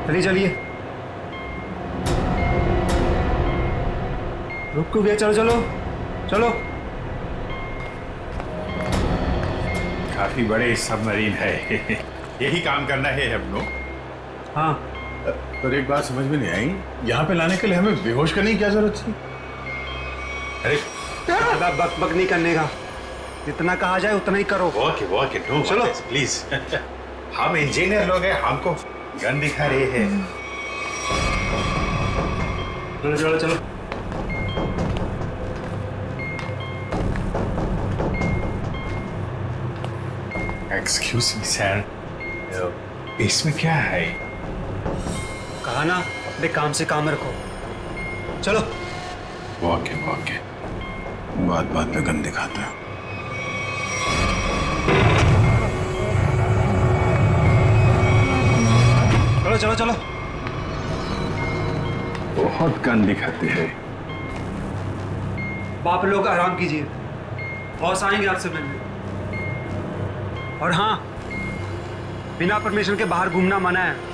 चलिए चलिए, रुक क्यों गए? चलो चलो चलो। काफी बड़े सबमरीन है। यही काम करना है हम लोग। हाँ, पर एक बात समझ में नहीं आई, यहाँ पे लाने के लिए हमें बेहोश करने की क्या जरूरत थी? अरे ज्यादा बक बक नहीं करने का, जितना कहा जाए उतना ही करो। ओके नो चलो। प्लीज। हम इंजीनियर लोग हैं, हमको गन दिखा रहे हैं। चलो चलो चलो। एक्सक्यूज मी सर, इसमें क्या है? कहा ना, अपने काम से काम रखो। चलो। ओके बात बात पे गन दिखाता है। चलो चलो चलो। बहुत गन दिखाते हैं। बाप लोग आराम कीजिए, बॉस आएंगे आपसे मिलने। और हाँ, बिना परमिशन के बाहर घूमना मना है।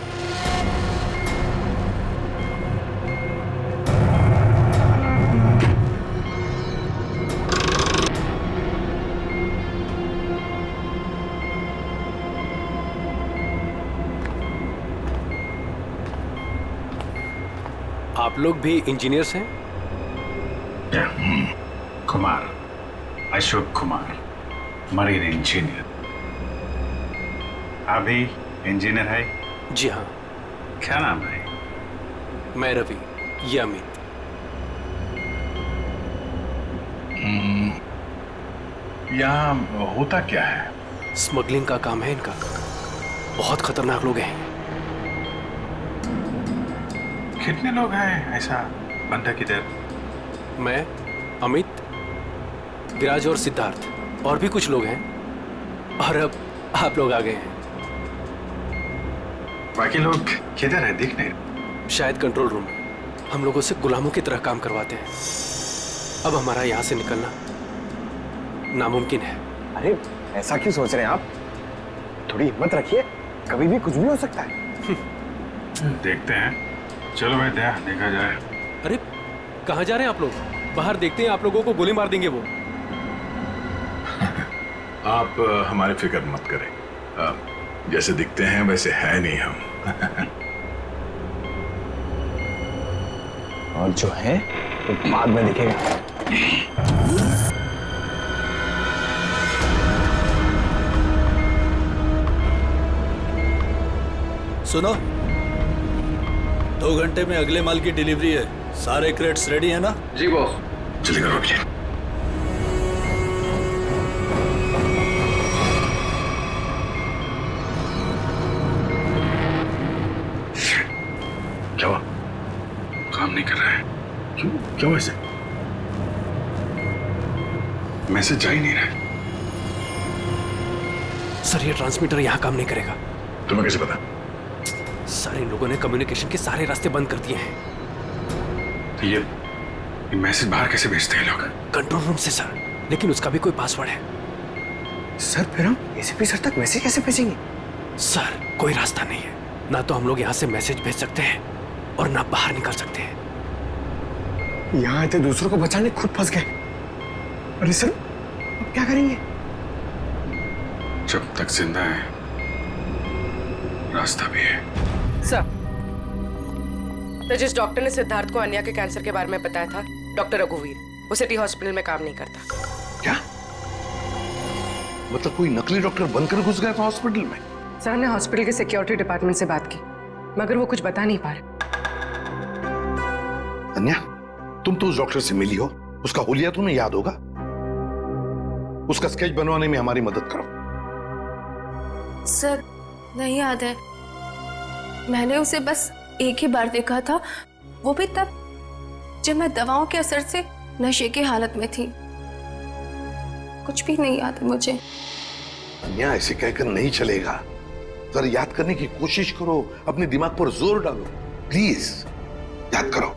आप लोग भी इंजीनियर्स हैं? Kumar, Ashok Kumar, marine engineer. अभी इंजीनियर है? जी हाँ। क्या नाम है? मैं रवि, ये अमित। यहाँ होता क्या है? स्मगलिंग का काम है इनका। बहुत खतरनाक लोग हैं। कितने लोग हैं ऐसा? बंदा किधर? मैं, अमित, विराज और सिद्धार्थ, और भी कुछ लोग हैं। और अब आप लोग आ गए हैं। बाकी लोग किधर है? दिख नहीं। शायद कंट्रोल रूम। हम लोगों से गुलामों की तरह काम करवाते हैं। अब हमारा यहाँ से निकलना नामुमकिन है। अरे ऐसा क्यों सोच रहे हैं आप? थोड़ी हिम्मत रखिए, कभी भी कुछ भी हो सकता है। देखते हैं। चलो भाई, देखा जाए। अरे कहाँ जा रहे हैं आप लोग? बाहर देखते हैं, आप लोगों को गोली मार देंगे वो। आप हमारी फिक्र मत करें। जैसे दिखते हैं वैसे है नहीं हम। और जो है वो बाद में दिखेगा। सुनो, 2 घंटे में अगले माल की डिलीवरी है। सारे क्रेट्स रेडी है ना? जी बॉस। जल्दी करो भैया। क्या हुआ? काम नहीं कर रहा है? क्यों ऐसे? मैसेज जा ही नहीं रहा है। सर, ये ट्रांसमीटर यहाँ काम नहीं करेगा। तुम्हें कैसे पता? सारे लोगों ने कम्युनिकेशन के सारे रास्ते बंद कर दिए हैं। तो ये मैसेज बाहर कैसे भेजते हैं लोग? कंट्रोल रूम से सर, लेकिन उसका भी कोई पासवर्ड है। सर फिर हम एसीपी सर तक मैसेज कैसे भेजेंगे? सर, कोई रास्ता नहीं है। ना तो हम लोग यहाँ से मैसेज भेज सकते हैं और ना बाहर निकल सकते हैं। यहाँ आए थे दूसरों को बचाने, खुद फंस गए। अरे सर, अब क्या करेंगे? जब तक जिंदा है रास्ता भी है। सर, तो जिस डॉक्टर ने सिद्धार्थ को अन्या के कैंसर के बारे में बताया था, डॉक्टर रघुवीर, वो सिटी हॉस्पिटल में काम नहीं करता। क्या मतलब? कोई नकली डॉक्टर बनकर घुस गया था हॉस्पिटल में? सर ने हॉस्पिटल के सिक्योरिटी डिपार्टमेंट से बात की, मगर वो कुछ बता नहीं पा रहे। अन्या, तुम तो उस डॉक्टर से मिली हो, उसका हुलिया तुम्हें याद होगा। उसका स्केच बनवाने में हमारी मदद करो। सर, नहीं याद है। मैंने उसे बस एक ही बार देखा था, वो भी तब जब मैं दवाओं के असर से नशे की हालत में थी। कुछ भी नहीं याद है मुझे। अन्या, ऐसे कहकर नहीं चलेगा। जरा याद करने की कोशिश करो, अपने दिमाग पर जोर डालो, प्लीज याद करो।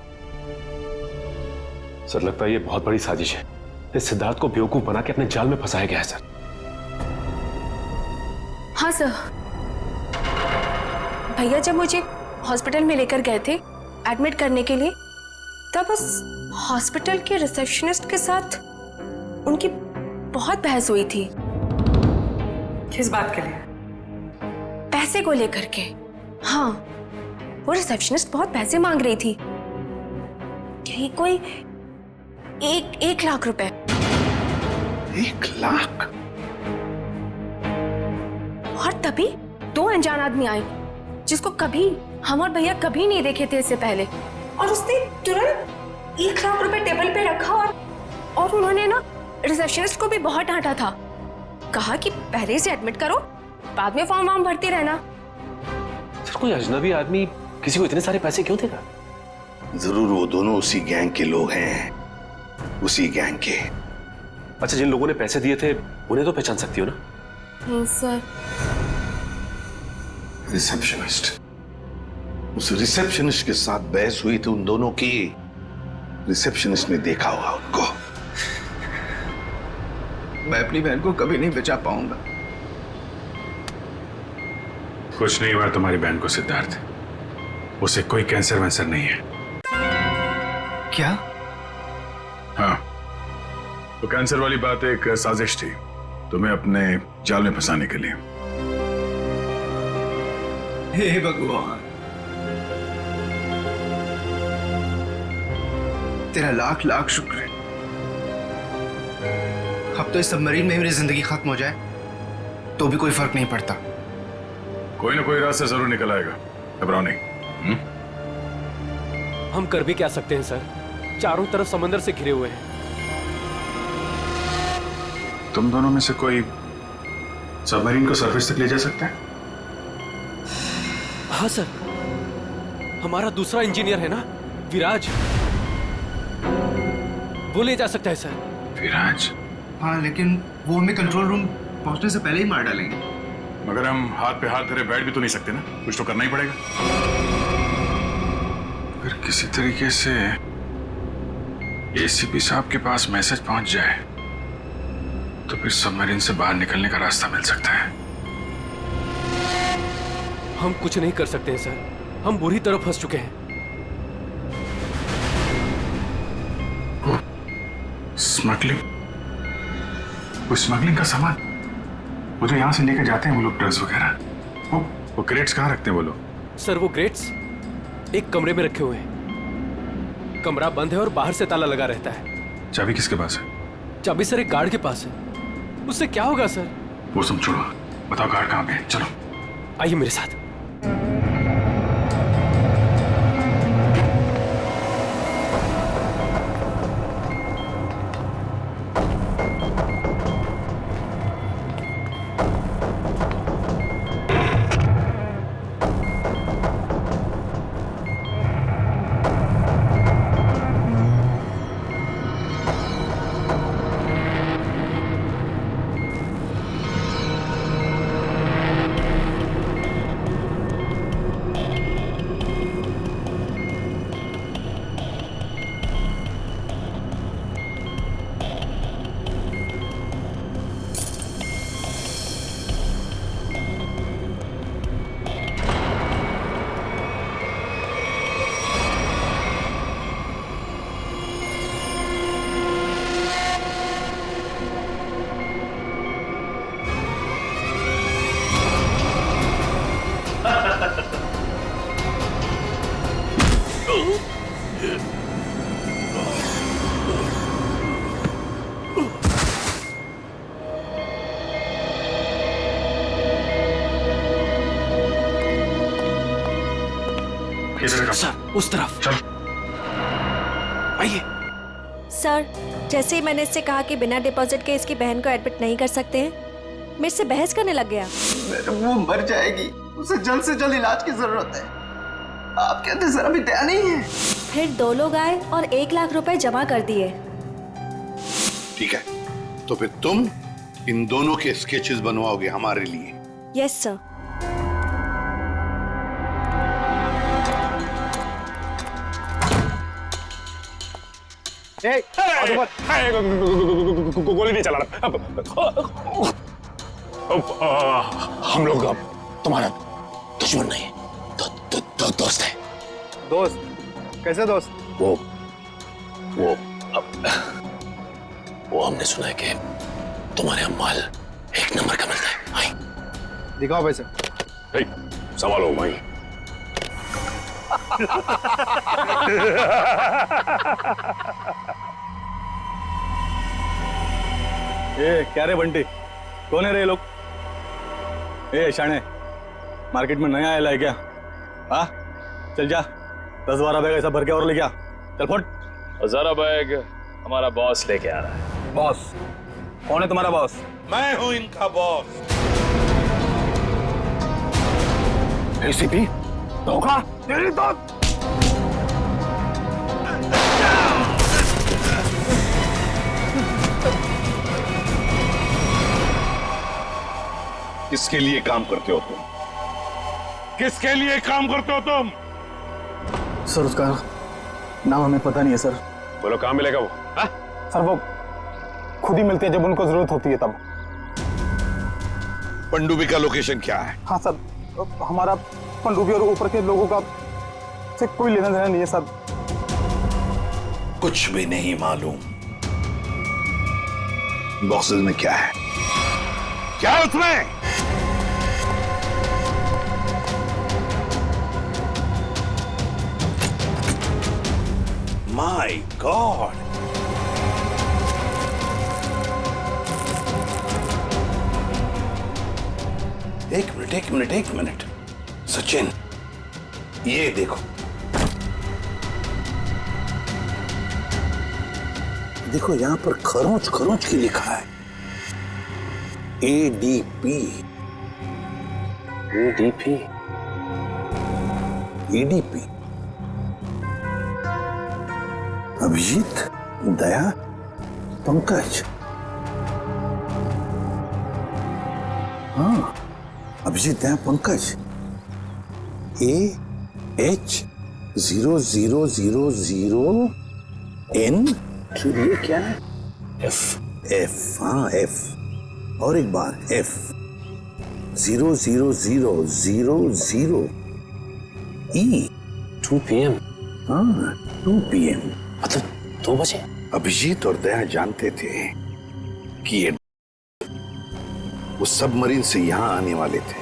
सर, लगता है ये बहुत बड़ी साजिश है। इस सिद्धार्थ को बेवकूफ बना के अपने जाल में फंसाया गया है सर। हाँ सर। भैया जब मुझे हॉस्पिटल में लेकर गए थे एडमिट करने के लिए, तब उस हॉस्पिटल के रिसेप्शनिस्ट के साथ उनकी बहुत बहस हुई थी। किस बात के लिए? पैसे को लेकर के। हाँ, वो रिसेप्शनिस्ट बहुत पैसे मांग रही थी, यही कोई 1 लाख रुपए। 1 लाख? और तभी 2 अनजान आदमी आए जिसको कभी हम और भैया कभी नहीं देखे थे इससे पहले, और उसने तुरंत 1 लाख रुपए टेबल पे रखा और उन्होंने ना रिसेप्शनिस्ट को भी बहुत डांटा था। कहा कि पहले से एडमिट करो, बाद में फॉर्म वार्म भरती रहना। सर, कोई अजनबी आदमी किसी को इतने सारे पैसे क्यों देगा? जरूर वो दोनों उसी गैंग के लोग हैं, उसी गैंग के। अच्छा, जिन लोगों ने पैसे दिए थे उन्हें तो पहचान सकती हो ना? नहीं सर। रिसेप्शनिस्ट, उस रिसेप्शनिस्ट के साथ बहस हुई थी उन दोनों की। रिसेप्शनिस्ट ने देखा होगा उनको। मैं अपनी बहन को कभी नहीं बचा पाऊंगा। कुछ नहीं हुआ तुम्हारी बहन को सिद्धार्थ, उसे कोई कैंसर वैंसर नहीं है। क्या? हाँ, तो कैंसर वाली बात एक साजिश थी तुम्हें अपने जाल में फंसाने के लिए। हे भगवान, तेरा लाख लाख शुक्र है। अब तो इस सबमरीन में मेरी जिंदगी खत्म हो जाए तो भी कोई फर्क नहीं पड़ता। कोई ना कोई रास्ता जरूर निकल आएगा, घबराओ नहीं। हम कर भी क्या सकते हैं सर, चारों तरफ समंदर से घिरे हुए हैं। तुम दोनों में से कोई सबमरीन को सरफेस तक ले जा सकता है? हाँ सर, हमारा दूसरा इंजीनियर है ना, विराज, वो ले जा सकता है सर। विराज? हाँ, लेकिन वो हमें कंट्रोल रूम पहुंचने से पहले ही मार डालेंगे। मगर हम हाथ पे हाथ धरे बैठ भी तो नहीं सकते ना, कुछ तो करना ही पड़ेगा। फिर किसी तरीके से एसीपी साहब के पास मैसेज पहुंच जाए तो फिर सबमरीन से बाहर निकलने का रास्ता मिल सकता है। हम कुछ नहीं कर सकते हैं सर, हम बुरी तरह फंस चुके हैं। स्मगलिंग? वो स्मगलिंग का सामान वो जो यहां से लेकर जाते हैं वो लोग, ड्रग्स वगैरह, वो क्रेट्स कहाँ रखते हैं वो लोग? सर वो क्रेट्स एक कमरे में रखे हुए हैं। कमरा बंद है और बाहर से ताला लगा रहता है। चाबी किसके पास है? चाबी सर एक गार्ड के पास है। उससे क्या होगा सर? वो सब छोड़ो, बताओ गार्ड कहाँ पे है? चलो आइए मेरे साथ। सर उस तरफ। चल। आइए। सर, जैसे ही मैंने इससे कहा कि बिना डिपॉजिट के इसकी बहन को एडमिट नहीं कर सकते हैं, मेरे से बहस करने लग गया। वो मर जाएगी, उसे जल्द से जल्द इलाज की जरूरत है। आपके अंदर जरा भी दया नहीं है। फिर 2 लोग आए और 1 लाख रुपए जमा कर दिए। ठीक है, तो फिर तुम इन दोनों के स्केचेस बनवाओगे हमारे लिए? Yes sir. गोली नहीं चला रहा। हम लोग अब तुम्हारा दुश्मन नहीं, बहुत दोस्त है। दोस्त? कैसे दोस्त? वो हमने सुना है कि तुम्हारे यहाँ माल 1 नंबर का मिलता है। आई दिखाओ पैसे। सवाल हो भाई। क्या रे बंटी, कौन है रे लोग? शाणे, मार्केट में नया आया है क्या? हाँ, चल जा 10-12 बैग ऐसा भर के और लेके आ। चल फुट। 1000 बैग हमारा बॉस लेके आ रहा है। बॉस? कौन है तुम्हारा बॉस? मैं हूं इनका बॉस। एसीपी धोखा तेरी तो। किसके लिए काम करते हो तुम? किसके लिए काम करते हो तुम? सर उसका नाम हमें पता नहीं है सर। बोलो कहाँ मिलेगा वो? हा? सर वो खुद ही मिलते हैं जब उनको जरूरत होती है तब। पनडुब्बी का लोकेशन क्या है? हाँ सर, हमारा पनडुब्बी और ऊपर के लोगों का से कोई लेना देना नहीं है सर। कुछ भी नहीं मालूम। बॉक्सेस में क्या है? क्या है उसमें? माय गॉड, एक मिनट सचिन, ये देखो, देखो यहां पर खरोंच खरोंच की लिखा है ADP। ADP अभिजीत, दया, पंकज। हाँ, अभिजीत, दया, पंकज। AH0000N। ये क्या है? F। हाँ F, और एक बार F 00000E। 2 PM। हाँ 2 PM, मतलब 2 बजे। अभिजीत और दया जानते थे कि ये उस सबमरीन से यहां आने वाले थे।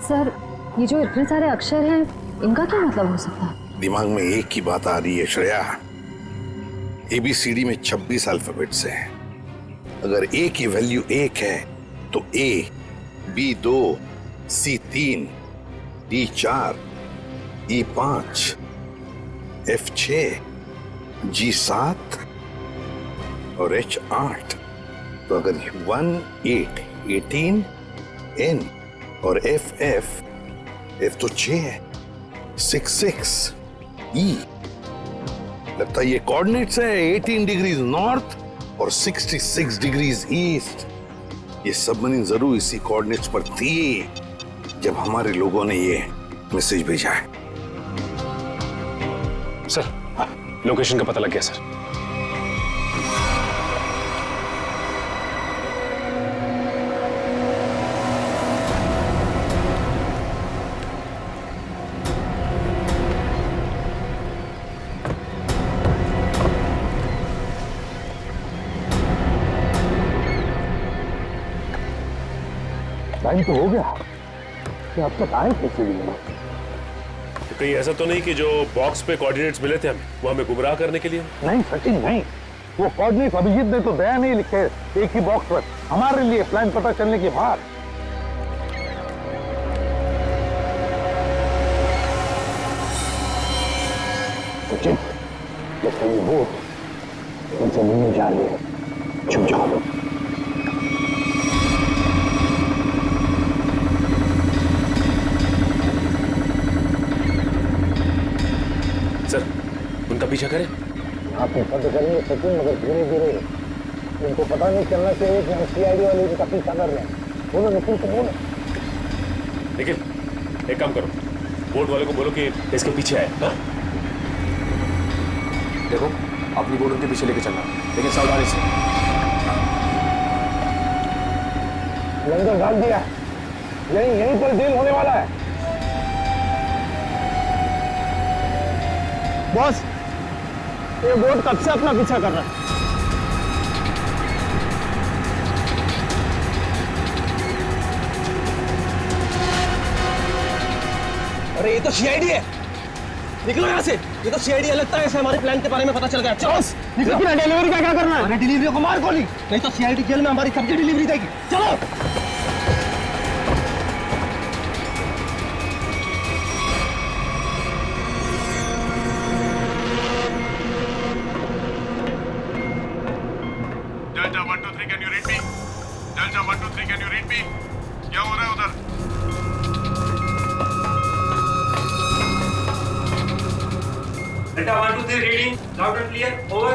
सर, ये जो इतने सारे अक्षर हैं, इनका क्या मतलब हो सकता है? दिमाग में एक ही बात आ रही है श्रेया। ABCD में 26 अल्फाबेट्स हैं। अगर A की वैल्यू 1 है तो A, B 2, C 3, D 4, E 5, F 6, G 7 और H 8। तो अगर 1 8 18, N और F तो 6 है, 6 6 E। लगता है ये कोऑर्डिनेट्स है 18 डिग्रीज नॉर्थ और 66 डिग्रीज ईस्ट। ये सबमरीन जरूर इसी कोऑर्डिनेट्स पर थी जब हमारे लोगों ने ये मैसेज भेजा है। सर, लोकेशन का पता लग गया सर। टाइम तो हो गया, कि अब तक आए कैसे भी नहीं? कहीं ऐसा तो नहीं कि जो बॉक्स पे कोऑर्डिनेट्स मिले थे हमें, वो हमें गुमराह करने के लिए? नहीं सचिन नहीं, वो कोऑर्डिनेट्स अभिजीत ने तो दया नहीं लिखे एक ही बॉक्स पर हमारे लिए प्लान पता चलने के बाद। सचिन, जब कहीं वो उनसे मिलने जा रही है, छुप जाओ। सर, उनका पीछा करें? आप बंद करेंगे सचिन, मगर धीरे धीरे। उनको पता नहीं चलना चाहिए कि हम CID वाले इनका पीछा कर रहे हैं। बोलो निखिल को बोलो। निखिल, एक काम करो, बोट वाले को बोलो कि इसके पीछे आए। हाँ? देखो, अपनी बोट उनके पीछे लेके चलना, लेकिन सावधानी से। लंगर डाल दिया, यहीं पर डील होने वाला है। बॉस, ये बोट कब से अपना पीछा कर रहा है? अरे ये तो सीआईडी है, निकलो यहाँ से। ये तो सीआईडी है, लगता है इसे हमारे प्लान के बारे में पता चल गया। चलो निकलो। डिलीवरी का क्या करना है? अरे डिलीवरी को मार गोली, नहीं तो सीआईडी जेल में हमारी सब्जी डिलीवरी देगी। चलो delta 1 2 3 can you read me? Delta 1 2 3 can you read me? क्या हो रहा है उधर? Delta 1 2 3 reading loud and clear, over.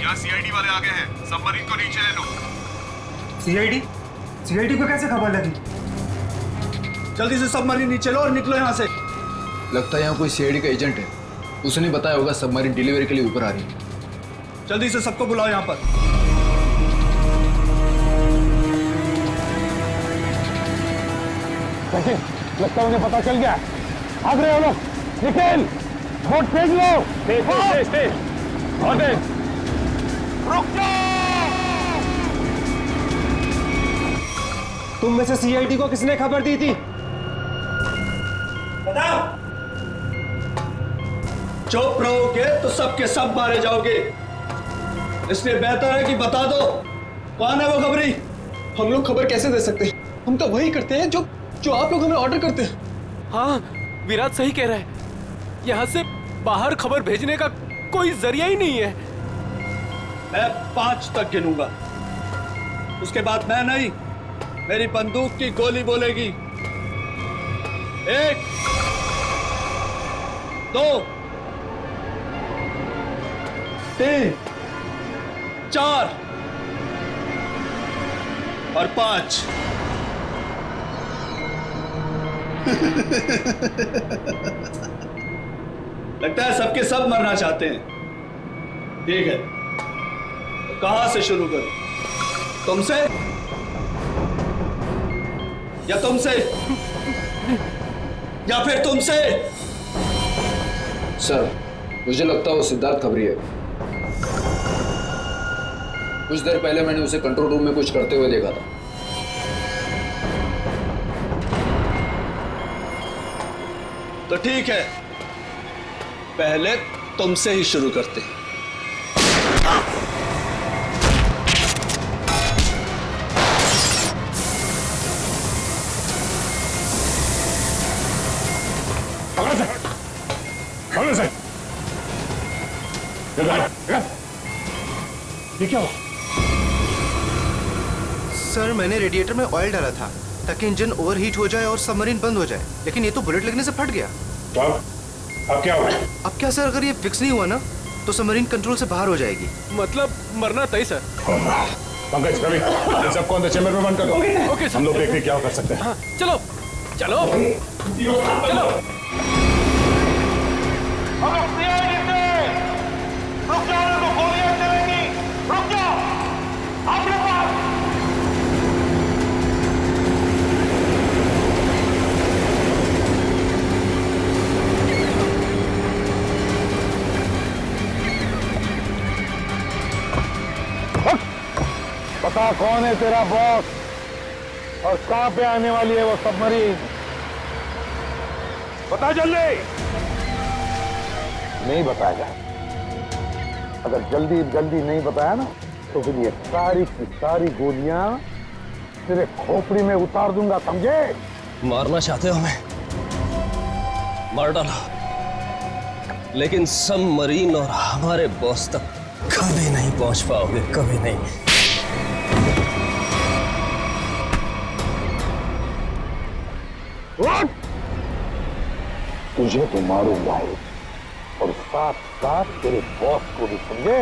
यहाँ सीआईडी वाले आ गए हैं, सबमरीन को नीचे ले लो। सीआईडी को कैसे खबर लगी? जल्दी से सबमरीन नीचे लो और निकलो यहाँ से। लगता है यहाँ कोई सीआईडी का एजेंट है, उसने बताया होगा सबमरीन डिलीवरी के लिए ऊपर आ रही है। जल्दी से सबको बुलाओ यहाँ पर। लगता है उन्हें पता चल गया। भाग रहे हो लोग, निकल, बोट फेंक लो। रुक जाओ। तुम में से सीआईडी को किसने खबर दी थी? बताओ। चुप रहोगे तो सबके सब मारे जाओगे, इसलिए बेहतर है कि बता दो कौन है वो खबरी। हम लोग खबर कैसे दे सकते हैं? हम तो वही करते हैं जो आप लोग हमें ऑर्डर करते हैं। हाँ, विराट सही कह रहा है। यहाँ से बाहर खबर भेजने का कोई जरिया ही नहीं है। मैं 5 तक गिनूंगा, उसके बाद मैं नहीं, मेरी बंदूक की गोली बोलेगी। 1 2 3 4 और 5। लगता है सबके सब मरना चाहते हैं। ठीक है, तो कहां से शुरू करूं? तुमसे या तुमसे या फिर तुमसे? सर, मुझे लगता है वो सिद्धार्थ खबरी है। कुछ देर पहले मैंने उसे कंट्रोल रूम में कुछ करते हुए देखा था। तो ठीक है, पहले तुमसे ही शुरू करते हैं। ये क्या हुआ? सर, मैंने रेडिएटर में ऑयल डाला था ताकि इंजन ओवरहीट हो जाए और सबमरीन बंद हो जाए, लेकिन ये तो बुलेट लगने से फट गया। तो अब क्या हुआ? अब क्या सर, अगर ये फिक्स नहीं हुआ ना तो सबमरीन कंट्रोल से बाहर हो जाएगी। मतलब मरना तय सर। पंकज, रवि, इन सबको अंदर चैम्बर में बंद कर दो। Okay sir. हम लोग देखते क्या कर सकते हैं। हाँ, चलो चलो चलो। रुक जाओ, तो गोलियां चलेंगी। रुक जाओ, आप लोग बता कौन है तेरा बॉस और कहां पे आने वाली है वो सबमरीन? बता जल्दी। नहीं बताएगा। अगर जल्दी जल्दी नहीं बताया ना तो फिर ये सारी की सारी गोलियां तेरे खोपड़ी में उतार दूंगा, समझे? मारना चाहते हो हमें? मार डालो, लेकिन सबमरीन और हमारे बॉस तक कभी नहीं पहुंच पाओगे, कभी नहीं। तुझे तो मारूंगा ही और साथ साथ तेरे बॉस को भी, समझे?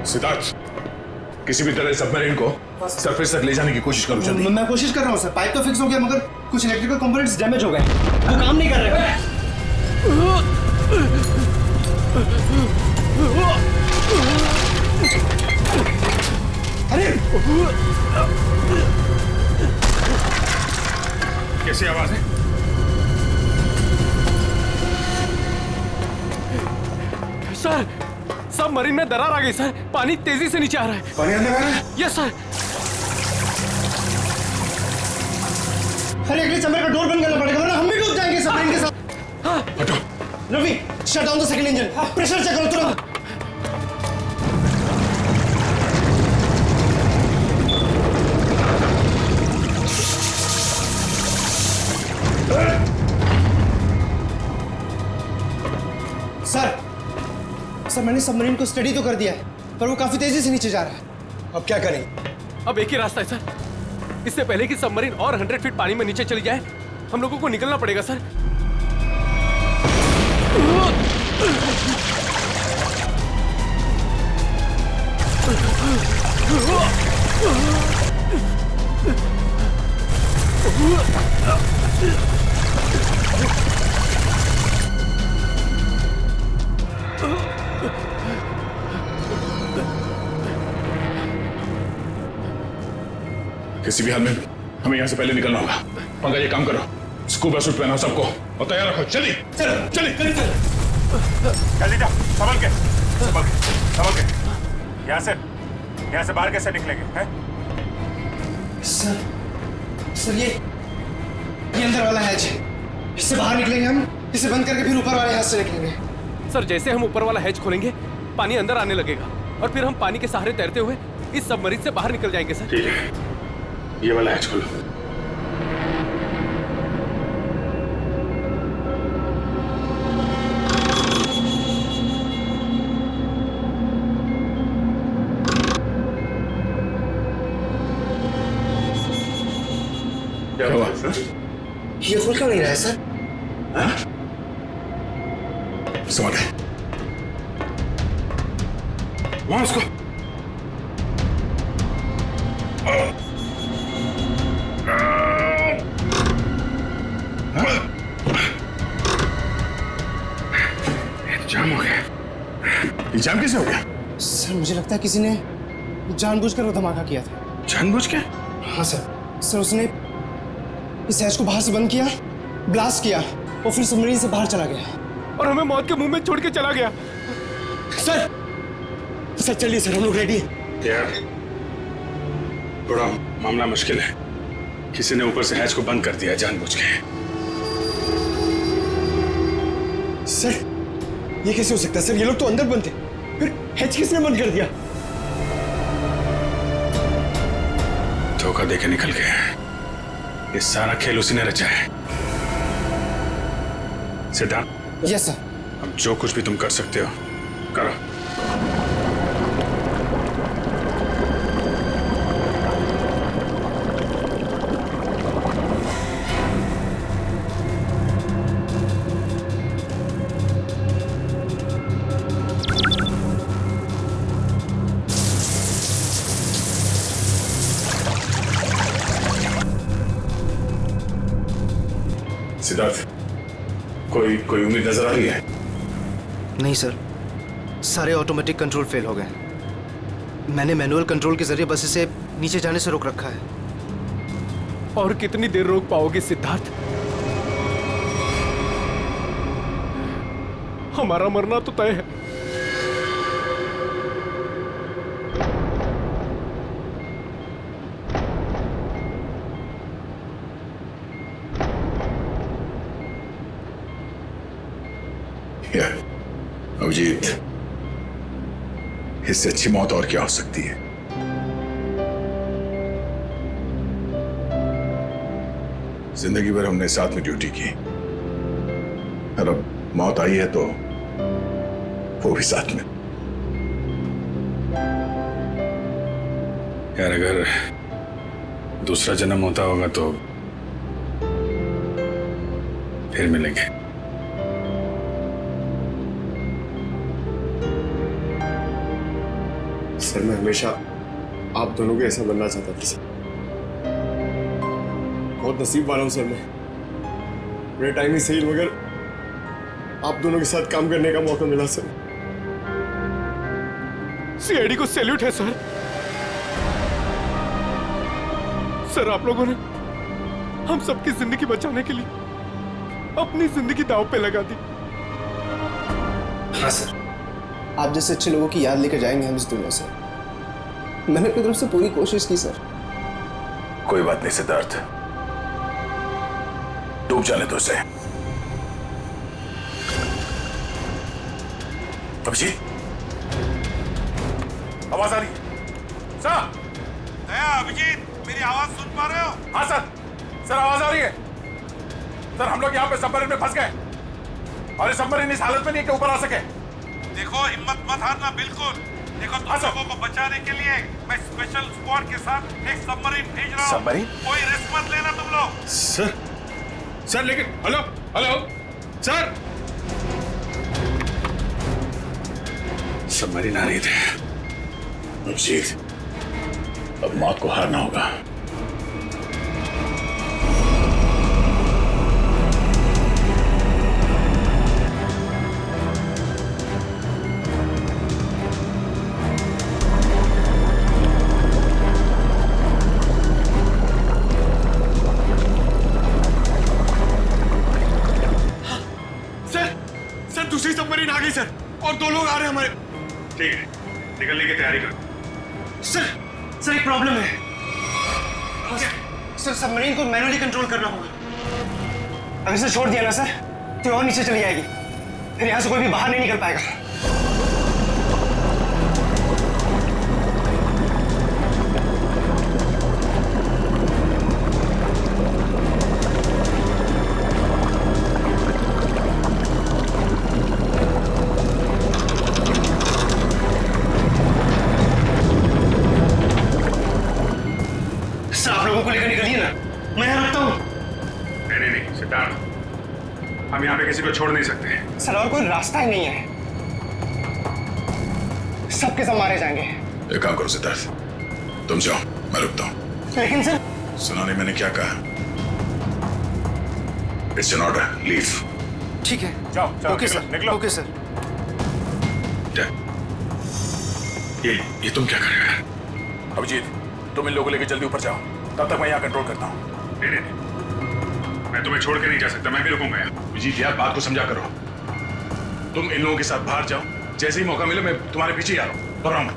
सिद्धार्थ, किसी भी तरह सबमरीन को सरफेस तक ले जाने की कोशिश करो जल्दी। मैं कोशिश कर रहा हूँ सर, पाइप तो फिक्स हो गया मगर कुछ इलेक्ट्रिकल कंपोनेंट्स डैमेज हो गए, वो काम नहीं कर रहे। अरे कैसी आवाज है? सर सबमरीन में दरार आ गई सर, पानी तेजी से नीचे आ रहा है। पानी अंदर आ रहा है? Yes sir. अरे अगले चैम्बर का डोर बंद करना पड़ेगा वरना हम भी डूब जाएंगे सबमरीन के साथ। हाँ हटो। Ravi shut down the second engine, pressure check करो तुरंत। सर मैंने सबमरीन को स्टडी तो कर दिया है पर वो काफी तेजी से नीचे जा रहा है। अब क्या करें? अब एक ही रास्ता है सर, इससे पहले कि सबमरीन और 100 फीट पानी में नीचे चली जाए हम लोगों को निकलना पड़ेगा सर। किसी भी हाल में हमें यहाँ से पहले निकलना होगा। पंकज ये काम करो, स्कूबा सूट पहनाओ सबको और तैयार रखो। चलिए चलिए जल्दी जाओ, संभल के यहाँ से बाहर कैसे निकलेंगे हैं? सर ये अंदर वाला हैच है, इससे बाहर निकलेंगे हम, इसे बंद करके फिर ऊपर वाले हैच से निकलेंगे। सर जैसे हम ऊपर वाला हैच खोलेंगे पानी अंदर आने लगेगा और फिर हम पानी के सहारे तैरते हुए इस सबमरीन से बाहर निकल जाएंगे सर। ठीक है, ये वाला हैच खोलो। क्या हुआ सर? ये खुल क्यों नहीं रहा है सर? समझ गए। वहां उसको जाम हो गया। ये जाम कैसे हो गया? सर मुझे लगता है किसी ने जानबूझकर वो धमाका किया था। जानबूझ के? हाँ सर उसने इस हैच को बाहर से बंद किया, ब्लास्ट किया और फिर सबमरीन से बाहर चला गया और हमें मौत के मुंह में छोड़ के चला गया। सर चलिए सर, हम लोग रेडी हैं। यार थोड़ा मामला मुश्किल है, किसी ने ऊपर से हैच को बंद कर दिया जानबूझ के। सर ये कैसे हो सकता है सर? ये लोग तो अंदर बंद थे, फिर हैच किसने बंद कर दिया? धोखा देके निकल गए। ये सारा खेल उसी ने रचा है। सिद्धार्थ। Yes sir. अब जो कुछ भी तुम कर सकते हो करो। सिद्धार्थ, कोई उम्मीद नजर आ रही है? नहीं सर, सारे ऑटोमेटिक कंट्रोल फेल हो गए। मैंने मैनुअल कंट्रोल के जरिए बस इसे नीचे जाने से रोक रखा है। और कितनी देर रोक पाओगे सिद्धार्थ? हमारा मरना तो तय है। अभिजीत, इससे अच्छी मौत और क्या हो सकती है? जिंदगी भर हमने साथ में ड्यूटी की और अब मौत आई है तो वो भी साथ में। यार अगर दूसरा जन्म होता होगा तो फिर मिलेंगे। सर मैं हमेशा आप दोनों के ऐसा बनना चाहता था। बहुत नसीब वाला हूँ सर मैं। मेरा टाइम ही सही, मगर आप दोनों के साथ काम करने का मौका मिला सर। सीआईडी को सैल्यूट है सर। सर आप लोगों ने हम सबकी जिंदगी बचाने के लिए अपनी जिंदगी दांव पे लगा दी। हाँ सर, आप जैसे अच्छे लोगों की याद लेकर जाएंगे हम इस दुनिया से। मैंने अपनी तरफ से पूरी कोशिश की सर। कोई बात नहीं सिद्धार्थ, डूब जाने दो उसे। अभिजीत, आवाज आ रही है? सर, दया, अभिजीत, मेरी आवाज सुन पा रहे हो? हाँ सर आवाज आ रही है। सर हम लोग यहाँ पे सबमरीन में फंस गए और ये सबमरीन इस हालत में नहीं कि ऊपर आ सके। देखो, हिम्मत मत हारना बिल्कुल। देखो, तुम लोगों को बचाने के लिए मैं स्पेशल स्क्वाड के साथ एक सबमरीन भेज रहा हूँ। सबमरीन? कोई रिस्क मत लेना तुम लोग। सर लेकिन हेलो सर, सबमरीन आ रही थी। अभिजीत, अब मौत को हारना होगा। दूसरी सबमरीन आ गई सर, और 2 लोग आ रहे हैं हमारे। ठीक है, निकलने की तैयारी करो। सर एक प्रॉब्लम है। सर सबमरीन को मैनुअली कंट्रोल करना होगा। अगर इसे छोड़ दिया ना सर तो और नीचे चली जाएगी, फिर यहाँ से कोई भी बाहर नहीं निकल पाएगा। को लेकर निकलिए ना, मैं यहाँ रुकता हूँ। नहीं सिद्धार्थ, हम यहाँ पे किसी को छोड़ नहीं सकते। सर और कोई रास्ता ही नहीं है, सबके सब मारे जाएंगे। एक काम करो सिद्धार्थ, तुम जाओ, मैं रुकता हूँ। लेकिन सर, सुना नहीं मैंने क्या कहा? It's an order, leave. ठीक है, जाओ ओके सर, निकलो। Okay sir. ये तुम क्या कर रहे हो? अभिजीत, तुम इन लोगों को लेकर जल्दी ऊपर जाओ, तब तक मैं यहाँ कंट्रोल करता हूँ। नहीं, मैं तुम्हें छोड़ के नहीं जा सकता, मैं भी रुकूंगा यहाँ। अभिजीत यार, बात को समझा करो। तुम इन लोगों के साथ बाहर जाओ, जैसे ही मौका मिले मैं तुम्हारे पीछे ही आ रहा हूँ। घबराओ मत।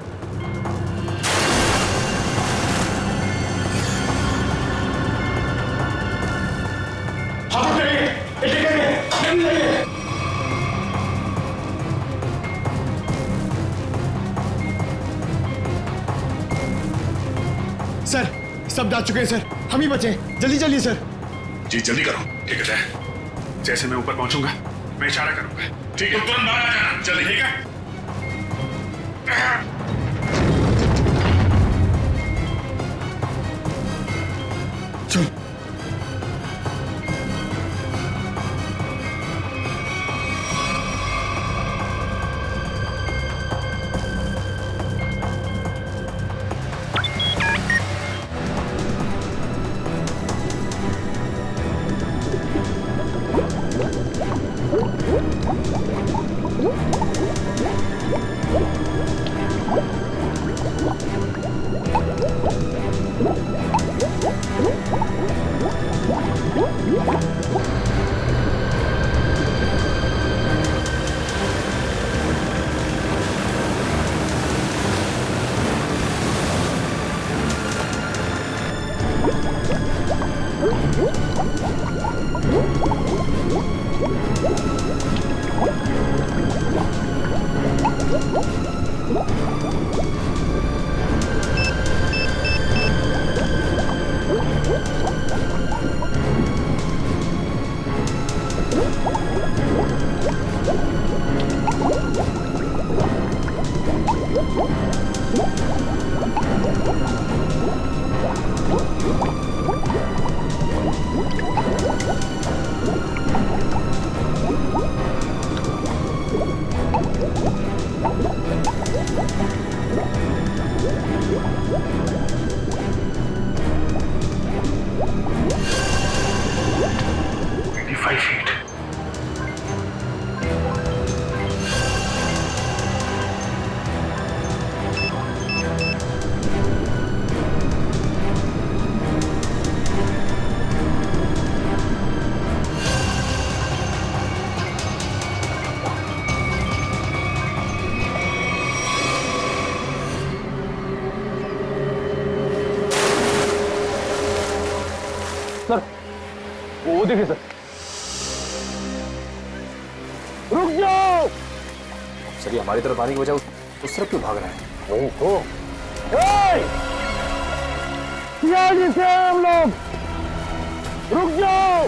सर सब जा चुके हैं सर, हम ही बचे। जल्दी चलिए सर। जी जल्दी करो। ठीक है, जैसे मैं ऊपर पहुंचूंगा मैं इशारा करूंगा। ठीक है, तुम तुरंत बाहर आ जाना जल्दी। ठीक है। चल। सर, वो देखिए सर। रुक जाओ। सर ये हमारी तरफ आने की वजह उस तरफ क्यों भाग रहा है? वही तो। सीआईडी से हम लोग, रुक जाओ।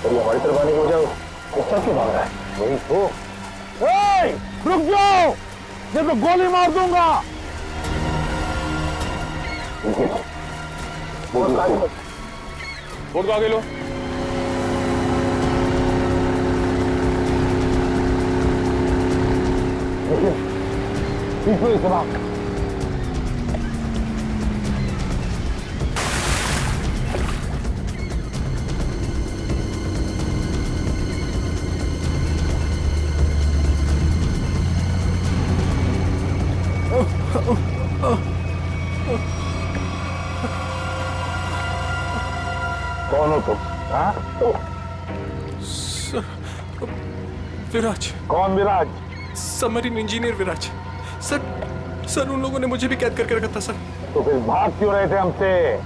और ये हमारी तरफ आने की वजह उस तरफ क्यों भाग रहा है? वही तो। रुक जाओ, नहीं तो गोली मार दूंगा। बोर्ड को आगे लो। देखिए, इसमें कौन हो तुम? हाँ? विराज। कौन विराज? सबमरीन इंजीनियर विराज। सर उन लोगों ने मुझे भी कैद करके रखा था सर। तो फिर भाग क्यों रहे थे हमसे?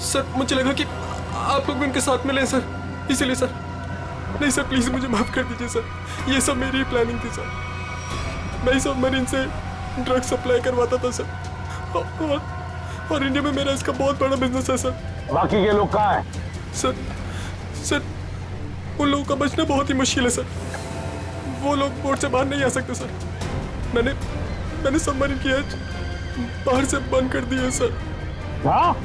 सर मुझे लगा कि आप लोग भी उनके साथ मिले सर, इसीलिए सर। नहीं सर, प्लीज मुझे माफ कर दीजिए सर, ये सब मेरी प्लानिंग थी सर। मैं सबमरीन से ड्रग सप्लाई करवाता था सर, और इंडिया में मेरा इसका बहुत बड़ा बिजनेस है सर। बाकी के लोग कहाँ हैं? सर उन लोगों का बचना बहुत ही मुश्किल है सर। वो लोग बोर्ड से बाहर नहीं आ सकते सर। मैंने सबमरीन की एज बाहर से बंद कर दी है सर। हाँ?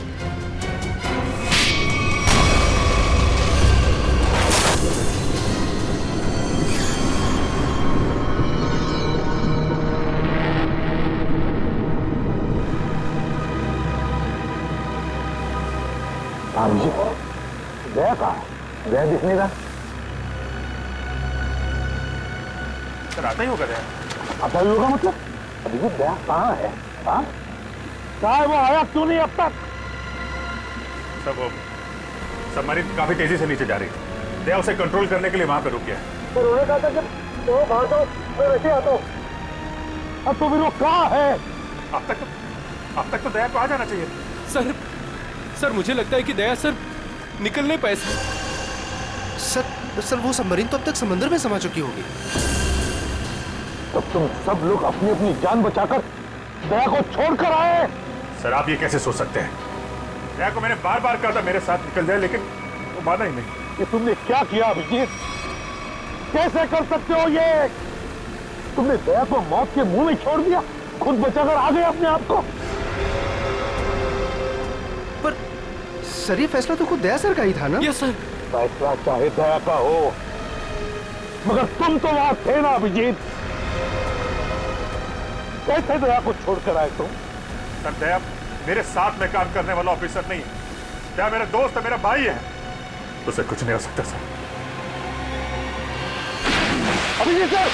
दया कहाँ है? दया दिख नहीं रहा। सर आता ही होगा दया। आता ही होगा मतलब? अभी वो दया कहाँ है? हाँ? कहाँ है वो? आया क्यों नहीं अब तक? सब वो सबमरीन काफी तेजी से नीचे जा रही है। दया उसे कंट्रोल करने के लिए वहां पे रुक गया है। पर उन्होंने कहा था कि तो बाहर जाओ, मैं वैसे आता हूँ। अब तो फिर वो कहाँ है? अब तक तो दया को आ जाना चाहिए। सर मुझे लगता है कि दया सर निकल नहीं पाए सर वो सबमरीन तो अब तक समंदर में समा चुकी होगी। तब तुम सब लोग अपनी अपनी जान बचाकर दया को छोड़कर आए। सर आप ये कैसे सोच सकते हैं? दया को मैंने बार बार कहा था मेरे साथ निकल जाए, लेकिन वो माना ही नहीं। ये तुमने क्या किया अभिजीत? कैसे कर सकते हो ये? तुमने दया को मौत के मुंह में छोड़ दिया, खुद बचाकर आ गए अपने आप को। पर सर ये फैसला तो खुद दया सर का ही था ना? Yes sir. फैसला चाहे दया का हो, मगर तुम तो वहां थे ना अभिजीत। कैसे दया को छोड़कर आए तुम? सर दया मेरे साथ में काम करने वाला ऑफिसर नहीं है। दया मेरा दोस्त है, मेरा भाई है, उसे कुछ नहीं हो सकता सर। अभिजीत सर!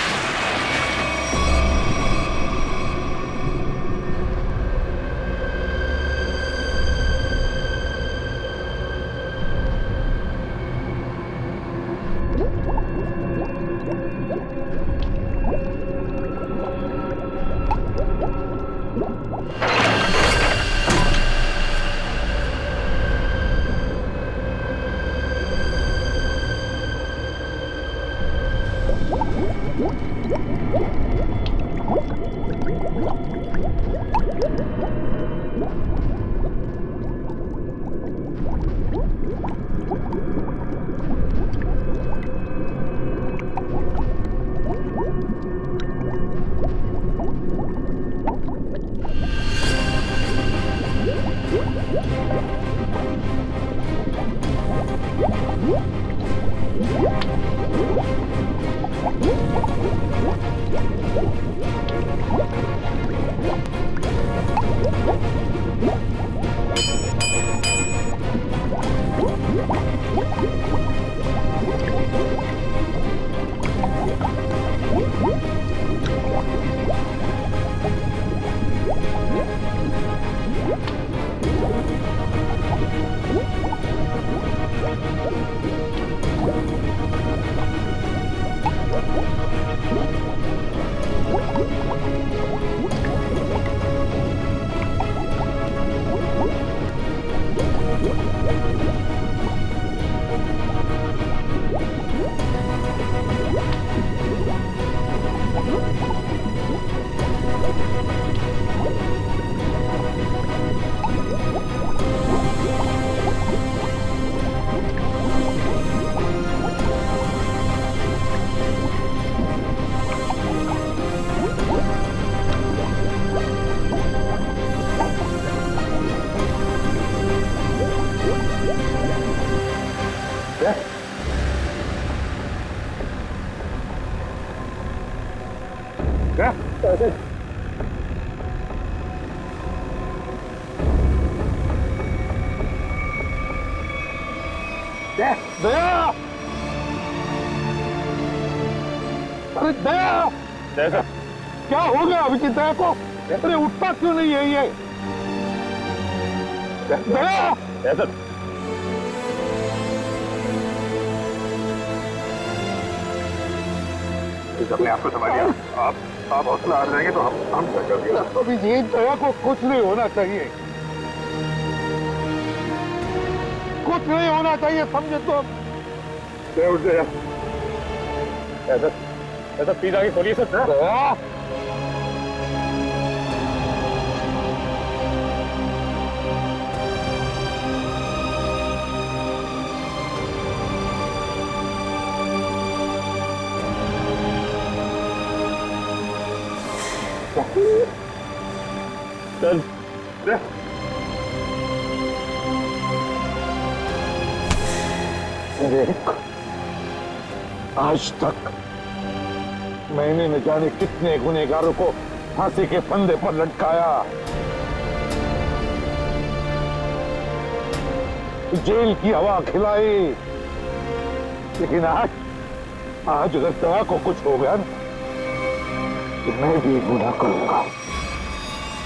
दया, अरे दया, जैसा क्या हो गया अभिजीत दया को? अरे उठता क्यों नहीं है ये? दया, जैसा अपने आप को संभालिए। आप हौसला हार जाएंगे तो हम अभिजीत दया को कुछ नहीं होना चाहिए, कुछ नहीं होना चाहिए, समझे तो? ऐसा प्लीज आगे खोलिए सर। आज तक मैंने न जाने कितने गुनहगारों को फांसी के फंदे पर लटकाया, जेल की हवा खिलाई, लेकिन आज अगर दया को कुछ हो गया ना तो मैं भी गुनाह करूंगा,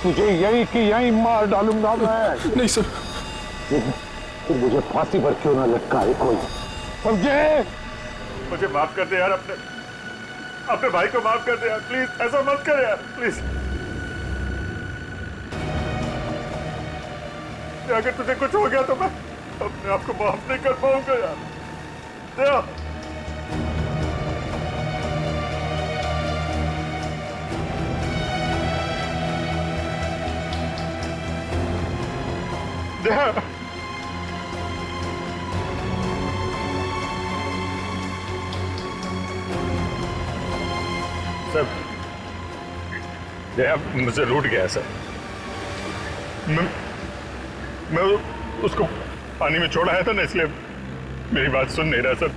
तुझे यही कि यही मार डालूंगा मैं। नहीं सर, तो मुझे फांसी पर क्यों ना लटकाए कोई, समझे? मुझे माफ कर दे यार, अपने भाई को माफ कर दे यार, प्लीज ऐसा मत कर यार, प्लीज। अगर तुझे कुछ हो गया तो मैं अपने आप को माफ नहीं कर पाऊंगा यार। दया, दया, सर दया मुझसे रूठ गया सर। मैं उसको पानी में छोड़ आया था ना, इसलिए मेरी बात सुन नहीं रहा सर।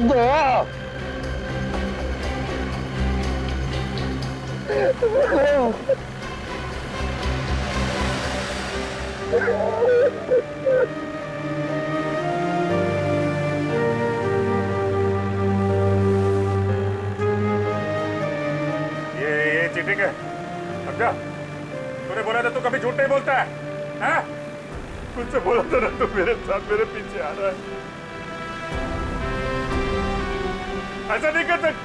दया, ये चीटिंग है, समझा? तूने बोला था तू कभी झूठ नहीं बोलता है, हैं? मुझसे बोला था ना तू मेरे साथ मेरे पीछे आ रहा है, ऐसा नहीं कर सकता।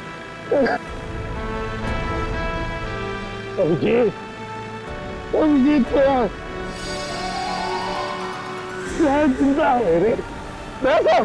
अभिजीत, अभिजीत जिंदा है रे, देखो।